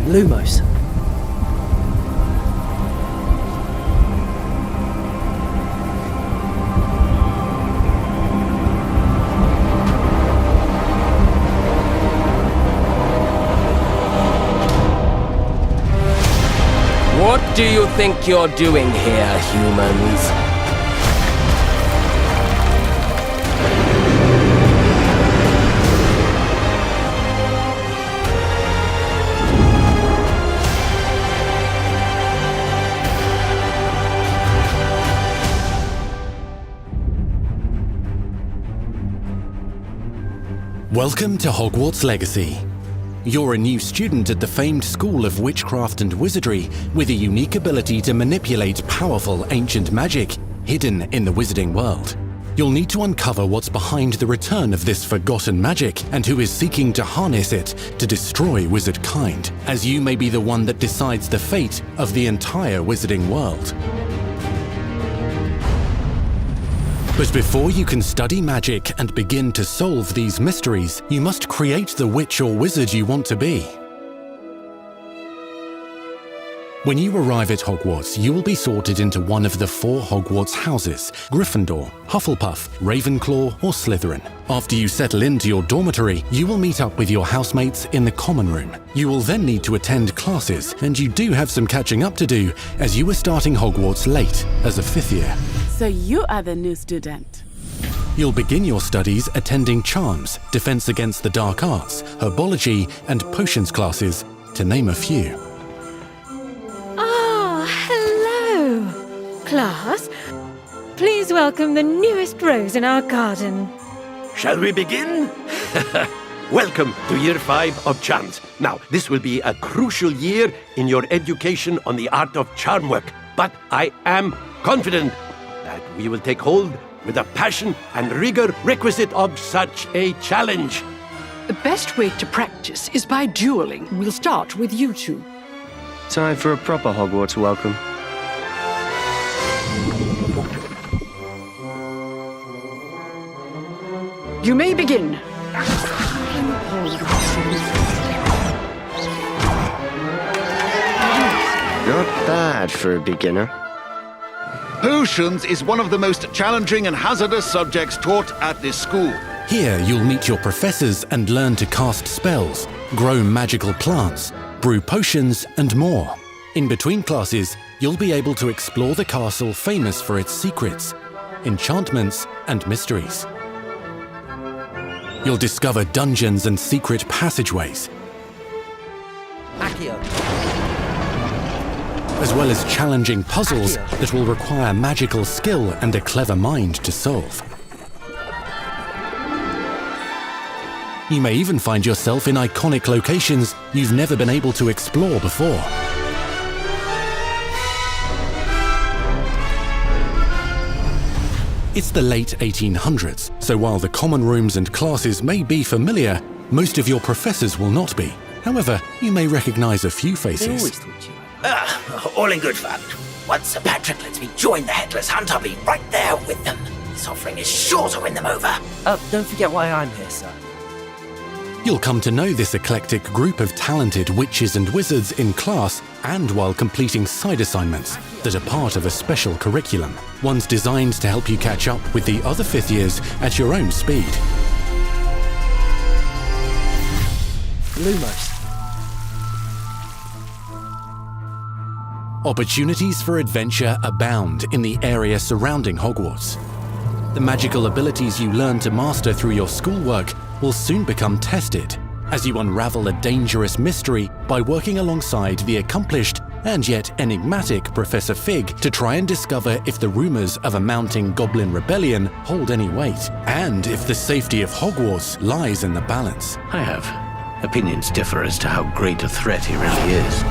Lumos. What do you think you're doing here, humans? Welcome to Hogwarts Legacy. You're a new student at the famed School of Witchcraft and Wizardry with a unique ability to manipulate powerful ancient magic hidden in the wizarding world. You'll need to uncover what's behind the return of this forgotten magic and who is seeking to harness it to destroy wizard kind, as you may be the one that decides the fate of the entire wizarding world. But before you can study magic and begin to solve these mysteries, you must create the witch or wizard you want to be. When you arrive at Hogwarts, you will be sorted into one of the 4 Hogwarts houses: Gryffindor, Hufflepuff, Ravenclaw, or Slytherin. After you settle into your dormitory, you will meet up with your housemates in the common room. You will then need to attend classes, and you do have some catching up to do, as you are starting Hogwarts late as a 5th year. So you are the new student. You'll begin your studies attending Charms, Defense Against the Dark Arts, Herbology, and Potions classes, to name a few. Ah, hello, class. Please welcome the newest rose in our garden. Shall we begin? Welcome to Year 5 of Charms. Now, this will be a crucial year in your education on the art of charm work, but I am confident that we will take hold with the passion and rigor requisite of such a challenge. The best way to practice is by dueling. We'll start with you two. Time for a proper Hogwarts welcome. You may begin. Not bad for a beginner. Potions is one of the most challenging and hazardous subjects taught at this school. Here you'll meet your professors and learn to cast spells, grow magical plants, brew potions, and more. In between classes, you'll be able to explore the castle famous for its secrets, enchantments, and mysteries. You'll discover dungeons and secret passageways, as well as challenging puzzles that will require magical skill and a clever mind to solve. You may even find yourself in iconic locations you've never been able to explore before. It's the late 1800s, so while the common rooms and classes may be familiar, most of your professors will not be. However, you may recognize a few faces. All in good fun. Once Sir Patrick lets me join the Headless Hunt, I'll be right there with them. This offering is sure to win them over. Don't forget why I'm here, sir. You'll come to know this eclectic group of talented witches and wizards in class and while completing side assignments that are part of a special curriculum, ones designed to help you catch up with the other 5th years at your own speed. Lumos. Opportunities for adventure abound in the area surrounding Hogwarts. The magical abilities you learn to master through your schoolwork will soon become tested as you unravel a dangerous mystery by working alongside the accomplished and yet enigmatic Professor Fig to try and discover if the rumors of a mounting goblin rebellion hold any weight, and if the safety of Hogwarts lies in the balance. I have. Opinions differ as to how great a threat he really is.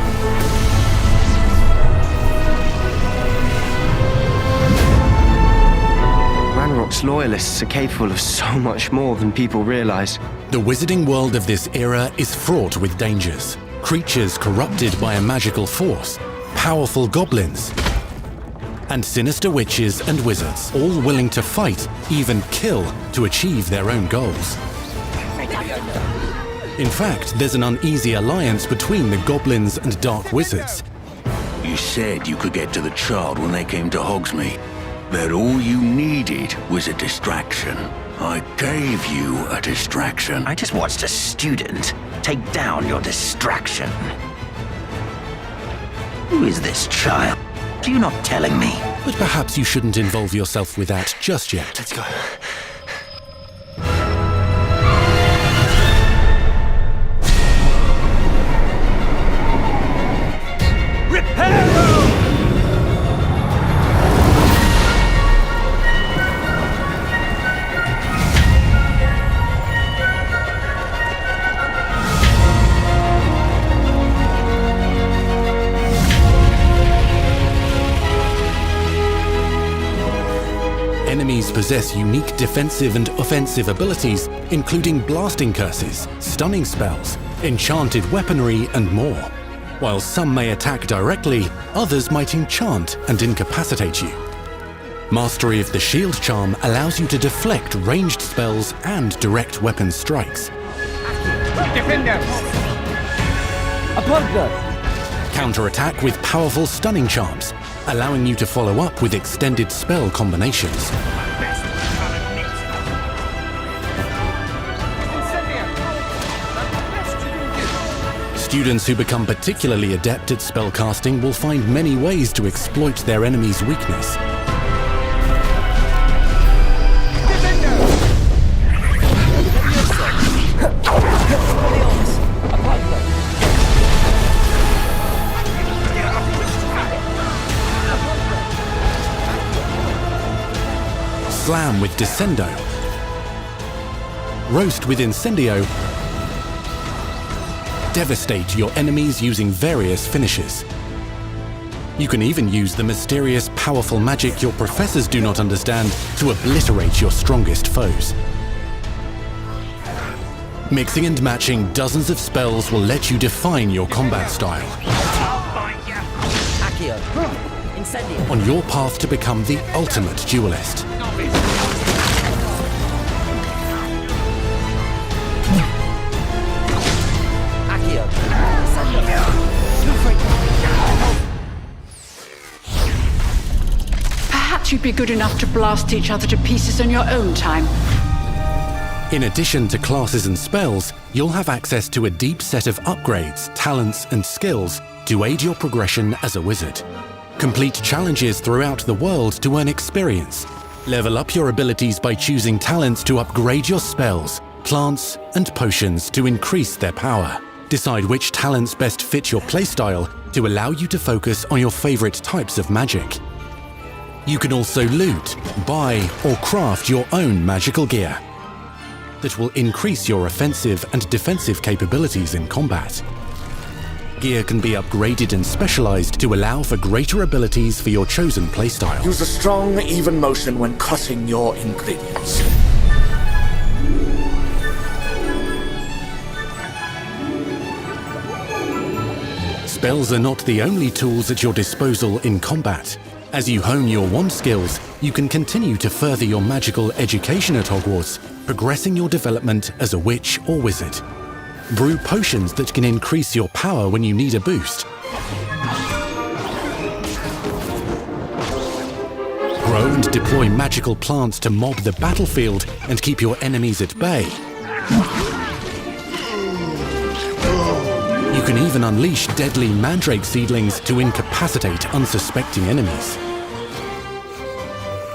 Hogwarts loyalists are capable of so much more than people realize. The wizarding world of this era is fraught with dangers. Creatures corrupted by a magical force, powerful goblins, and sinister witches and wizards, all willing to fight, even kill, to achieve their own goals. In fact, there's an uneasy alliance between the goblins and dark wizards. You said you could get to the child when they came to Hogsmeade. That all you needed was a distraction. I gave you a distraction. I just watched a student take down your distraction. Who is this child? Are you not telling me? But perhaps you shouldn't involve yourself with that just yet. Let's go. Enemies possess unique defensive and offensive abilities, including blasting curses, stunning spells, enchanted weaponry, and more. While some may attack directly, others might enchant and incapacitate you. Mastery of the shield charm allows you to deflect ranged spells and direct weapon strikes. Counterattack with powerful stunning charms, allowing you to follow up with extended spell combinations. Students who become particularly adept at spellcasting will find many ways to exploit their enemy's weakness. Slam with Descendo, Roast with Incendio, devastate your enemies using various finishes. You can even use the mysterious, powerful magic your professors do not understand to obliterate your strongest foes. Mixing and matching dozens of spells will let you define your combat style. On your path to become the ultimate duelist. Perhaps you'd be good enough to blast each other to pieces on your own time. In addition to classes and spells, you'll have access to a deep set of upgrades, talents, and skills to aid your progression as a wizard. Complete challenges throughout the world to earn experience. Level up your abilities by choosing talents to upgrade your spells, plants, and potions to increase their power. Decide which talents best fit your playstyle to allow you to focus on your favorite types of magic. You can also loot, buy, or craft your own magical gear that will increase your offensive and defensive capabilities in combat. Gear can be upgraded and specialized to allow for greater abilities for your chosen playstyle. Use a strong, even motion when cutting your ingredients. Spells are not the only tools at your disposal in combat. As you hone your wand skills, you can continue to further your magical education at Hogwarts, progressing your development as a witch or wizard. Brew potions that can increase your power when you need a boost. Grow and deploy magical plants to mob the battlefield and keep your enemies at bay. You can even unleash deadly mandrake seedlings to incapacitate unsuspecting enemies.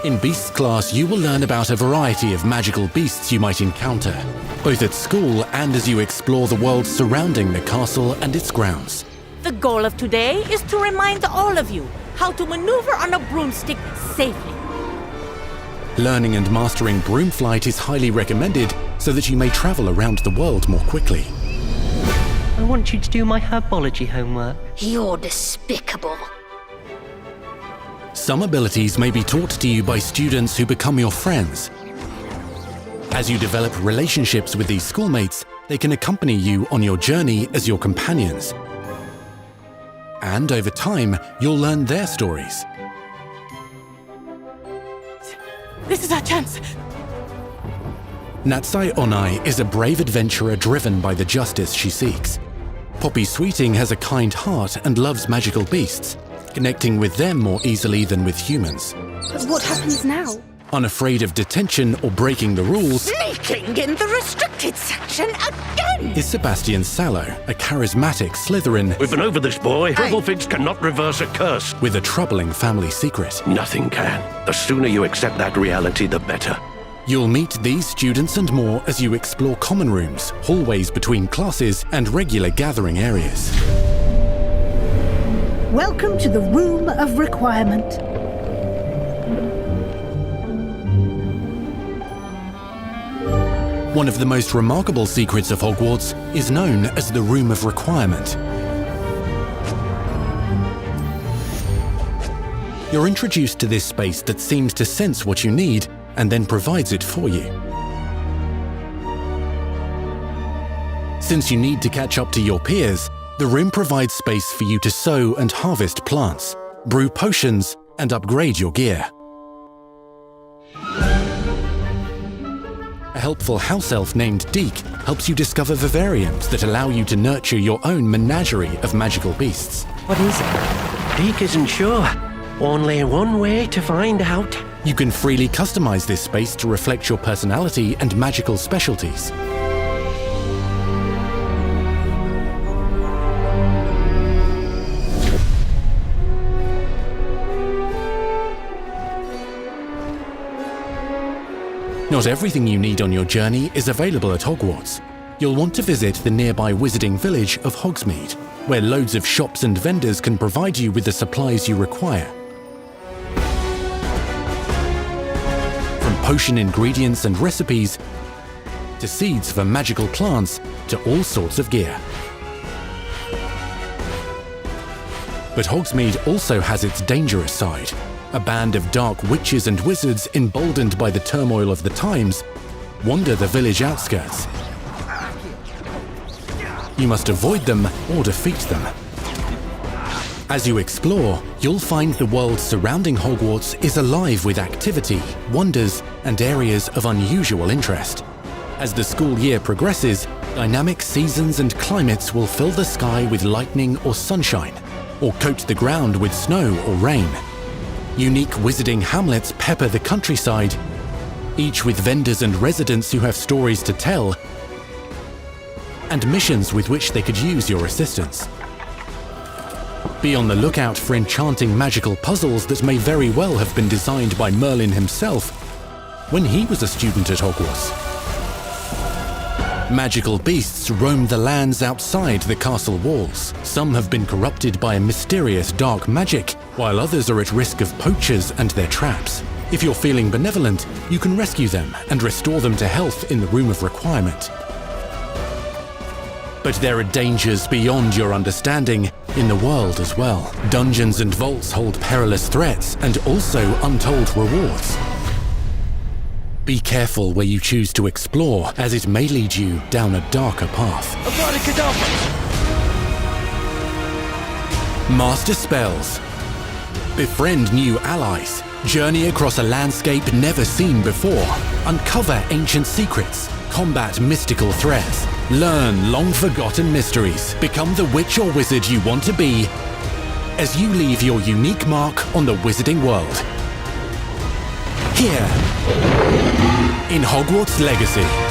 In Beasts class, you will learn about a variety of magical beasts you might encounter, both at school and as you explore the world surrounding the castle and its grounds. The goal of today is to remind all of you how to maneuver on a broomstick safely. Learning and mastering broom flight is highly recommended so that you may travel around the world more quickly. I want you to do my herbology homework. You're despicable. Some abilities may be taught to you by students who become your friends. As you develop relationships with these schoolmates, they can accompany you on your journey as your companions. And over time, you'll learn their stories. This is our chance. Natsai Onai is a brave adventurer driven by the justice she seeks. Poppy Sweeting has a kind heart and loves magical beasts, connecting with them more easily than with humans. But what happens now? Unafraid of detention or breaking the rules, Sneaking in the restricted section again! is Sebastian Sallow, a charismatic Slytherin We've been over this, boy. Triple cannot reverse a curse. with a troubling family secret. Nothing can. The sooner you accept that reality, the better. You'll meet these students and more as you explore common rooms, hallways between classes, and regular gathering areas. Welcome to the Room of Requirement. One of the most remarkable secrets of Hogwarts is known as the Room of Requirement. You're introduced to this space that seems to sense what you need and then provides it for you. Since you need to catch up to your peers, the room provides space for you to sow and harvest plants, brew potions, and upgrade your gear. A helpful house elf named Deke helps you discover vivariums that allow you to nurture your own menagerie of magical beasts. What is it? Deke isn't sure. Only one way to find out. You can freely customize this space to reflect your personality and magical specialties. Not everything you need on your journey is available at Hogwarts. You'll want to visit the nearby wizarding village of Hogsmeade, where loads of shops and vendors can provide you with the supplies you require. From potion ingredients and recipes, to seeds for magical plants, to all sorts of gear. But Hogsmeade also has its dangerous side. A band of dark witches and wizards, emboldened by the turmoil of the times, wander the village outskirts. You must avoid them or defeat them. As you explore, you'll find the world surrounding Hogwarts is alive with activity, wonders, and areas of unusual interest. As the school year progresses, dynamic seasons and climates will fill the sky with lightning or sunshine, or coat the ground with snow or rain. Unique wizarding hamlets pepper the countryside, each with vendors and residents who have stories to tell, and missions with which they could use your assistance. Be on the lookout for enchanting magical puzzles that may very well have been designed by Merlin himself when he was a student at Hogwarts. Magical beasts roam the lands outside the castle walls. Some have been corrupted by a mysterious dark magic, while others are at risk of poachers and their traps. If you're feeling benevolent, you can rescue them and restore them to health in the Room of Requirement. But there are dangers beyond your understanding in the world as well. Dungeons and vaults hold perilous threats and also untold rewards. Be careful where you choose to explore, as it may lead you down a darker path. Master spells. Befriend new allies. Journey across a landscape never seen before. Uncover ancient secrets. Combat mystical threats. Learn long-forgotten mysteries. Become the witch or wizard you want to be as you leave your unique mark on the wizarding world. Here, in Hogwarts Legacy.